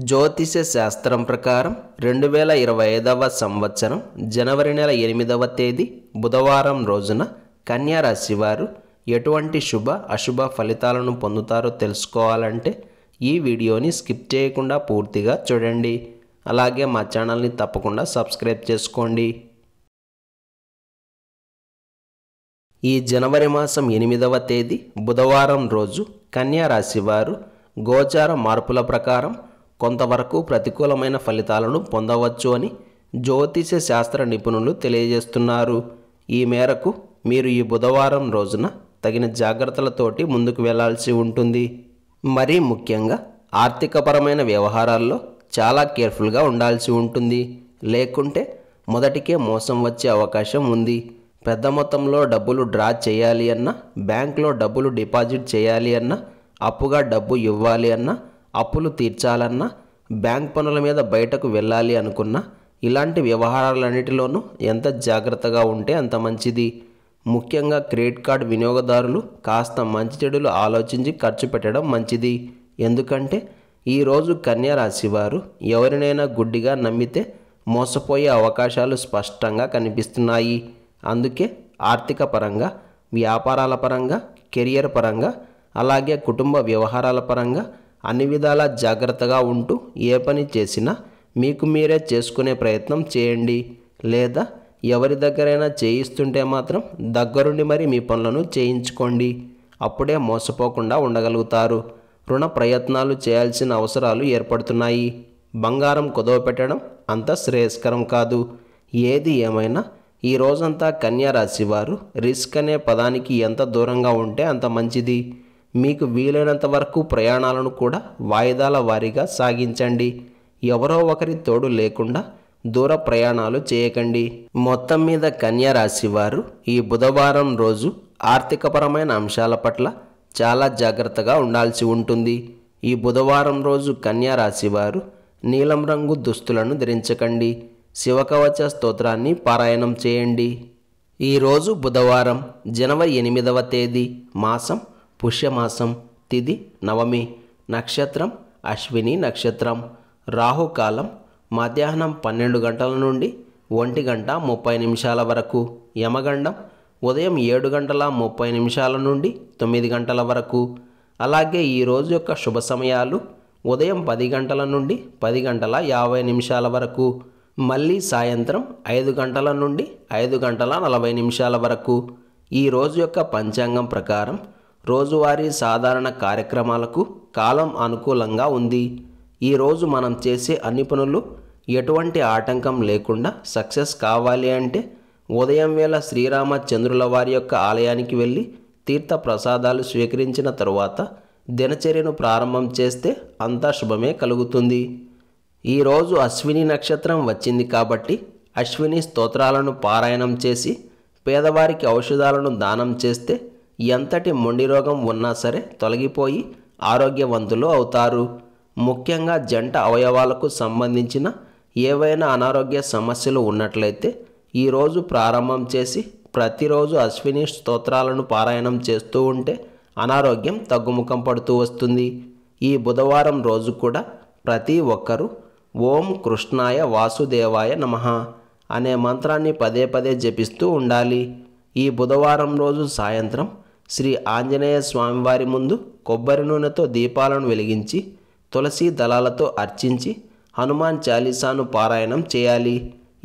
జ్యోతిష శాస్త్రం ప్రకారం 2025వ సంవత్సరం జనవరి నెల 8వ తేదీ బుధవారం రోజున కన్యా రాశి వారు ఎటువంటి శుభ అశుభ ఫలితాలను పొందుతారో తెలుసుకోవాలంటే ఈ వీడియోని స్కిప్ చేయకుండా పూర్తిగా చూడండి. అలాగే మా ఛానల్ని తప్పకుండా సబ్స్క్రైబ్ చేసుకోండి. ఈ జనవరి మాసం 8వ తేదీ బుధవారం రోజు కన్యా రాశి వారు గోచార మార్పుల ప్రకారం కొంతవరకు ప్రతికూలమైన ఫలితాలను పొందవచ్చు అని జ్యోతిష శాస్త్ర నిపుణులు తెలియజేస్తున్నారు. ఈ మేరకు మీరు ఈ బుధవారం రోజున తగిన జాగ్రత్తలతోటి ముందుకు వెళ్లాల్సి ఉంటుంది. మరీ ముఖ్యంగా ఆర్థికపరమైన వ్యవహారాల్లో చాలా కేర్ఫుల్గా ఉండాల్సి ఉంటుంది. లేకుంటే మొదటికే మోసం వచ్చే అవకాశం ఉంది. పెద్ద మొత్తంలో డబ్బులు డ్రా చేయాలి అన్నా, బ్యాంకులో డబ్బులు డిపాజిట్ చేయాలి అన్నా, అప్పుగా డబ్బు ఇవ్వాలి అన్నా, అప్పులు తీర్చాలన్నా, బ్యాంక్ పనుల మీద బయటకు వెళ్ళాలి అనుకున్నా ఇలాంటి వ్యవహారాలన్నిటిలోనూ ఎంత జాగ్రత్తగా ఉంటే అంత మంచిది. ముఖ్యంగా క్రెడిట్ కార్డు వినియోగదారులు కాస్త మంచి చెడులు ఆలోచించి ఖర్చు పెట్టడం మంచిది. ఎందుకంటే ఈరోజు కన్యా రాశి వారు ఎవరినైనా గుడ్డిగా నమ్మితే మోసపోయే అవకాశాలు స్పష్టంగా కనిపిస్తున్నాయి. అందుకే ఆర్థిక పరంగా, వ్యాపారాల పరంగా, కెరియర్ పరంగా, అలాగే కుటుంబ వ్యవహారాల పరంగా అన్ని విధాలా జాగ్రత్తగా ఉంటూ ఏ పని చేసినా మీకు మీరే చేసుకునే ప్రయత్నం చేయండి. లేదా ఎవరి దగ్గరైనా చేయిస్తుంటే మాత్రం దగ్గరుండి మరి మీ పనులను చేయించుకోండి. అప్పుడే మోసపోకుండా ఉండగలుగుతారు. రుణ ప్రయత్నాలు చేయాల్సిన అవసరాలు ఏర్పడుతున్నాయి. బంగారం కుదవ పెట్టడం అంత శ్రేయస్కరం కాదు. ఏది ఏమైనా ఈ రోజంతా కన్యా రాశి వారు రిస్క్ అనే పదానికి ఎంత దూరంగా ఉంటే అంత మంచిది. మీకు వీలైనంత వరకు ప్రయాణాలను కూడా వాయిదాల వారీగా సాగించండి. ఎవరో ఒకరి తోడు లేకుండా దూర ప్రయాణాలు చేయకండి. మొత్తం మీద కన్యా రాశి వారు ఈ బుధవారం రోజు ఆర్థికపరమైన అంశాల పట్ల చాలా జాగ్రత్తగా ఉండాల్సి ఉంటుంది. ఈ బుధవారం రోజు కన్యా రాశి వారు నీలం రంగు దుస్తులను ధరించకండి. శివకవచ స్తోత్రాన్ని పారాయణం చేయండి. ఈరోజు బుధవారం జనవరి 8వ తేదీ, మాసం పుష్యమాసం, తిథి నవమి, నక్షత్రం అశ్విని నక్షత్రం, రాహుకాలం మధ్యాహ్నం 12 గంటల నుండి 1 గంట 30 నిమిషాల వరకు, యమగండం ఉదయం 7 గంటల 30 నిమిషాల నుండి 9 గంటల వరకు. అలాగే ఈరోజు యొక్క శుభ సమయాలు ఉదయం 10 గంటల నుండి 10 గంటల 50 నిమిషాల వరకు, మళ్ళీ సాయంత్రం 5 గంటల నుండి 5 గంటల 40 నిమిషాల వరకు. ఈరోజు యొక్క పంచాంగం ప్రకారం రోజువారీ సాధారణ కార్యక్రమాలకు కాలం అనుకూలంగా ఉంది. ఈరోజు మనం చేసే అన్ని పనులు ఎటువంటి ఆటంకం లేకుండా సక్సెస్ కావాలి అంటే ఉదయం వేళ శ్రీరామచంద్రుల వారి యొక్క ఆలయానికి వెళ్ళి తీర్థ ప్రసాదాలు స్వీకరించిన తరువాత దినచర్యను ప్రారంభం చేస్తే అంతా శుభమే కలుగుతుంది. ఈరోజు అశ్విని నక్షత్రం వచ్చింది కాబట్టి అశ్విని స్తోత్రాలను పారాయణం చేసి పేదవారికి ఔషధాలను దానం చేస్తే ఎంతటి మొండి రోగం ఉన్నా సరే తొలగిపోయి ఆరోగ్యవంతులు అవుతారు. ముఖ్యంగా జంట అవయవాలకు సంబంధించిన ఏవైనా అనారోగ్య సమస్యలు ఉన్నట్లయితే ఈరోజు ప్రారంభం చేసి ప్రతిరోజు అశ్విని స్తోత్రాలను పారాయణం చేస్తూ ఉంటే అనారోగ్యం తగ్గుముఖం పడుతూ వస్తుంది. ఈ బుధవారం రోజు కూడా ప్రతి ఒక్కరూ ఓం కృష్ణాయ వాసుదేవాయ నమః అనే మంత్రాన్ని పదే పదే జపిస్తూ ఉండాలి. ఈ బుధవారం రోజు సాయంత్రం శ్రీ ఆంజనేయ స్వామివారి ముందు కొబ్బరి నూనెతో దీపాలను వెలిగించి తులసి దళాలతో అర్చించి హనుమాన్ చాలీసాను పారాయణం చేయాలి.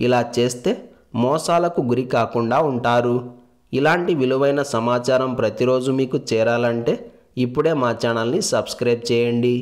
ఇలా చేస్తే మోసాలకు గురి కాకుండా ఉంటారు. ఇలాంటి విలువైన సమాచారం ప్రతిరోజు మీకు చేరాలంటే ఇప్పుడే మా ఛానల్ని సబ్స్క్రైబ్ చేయండి.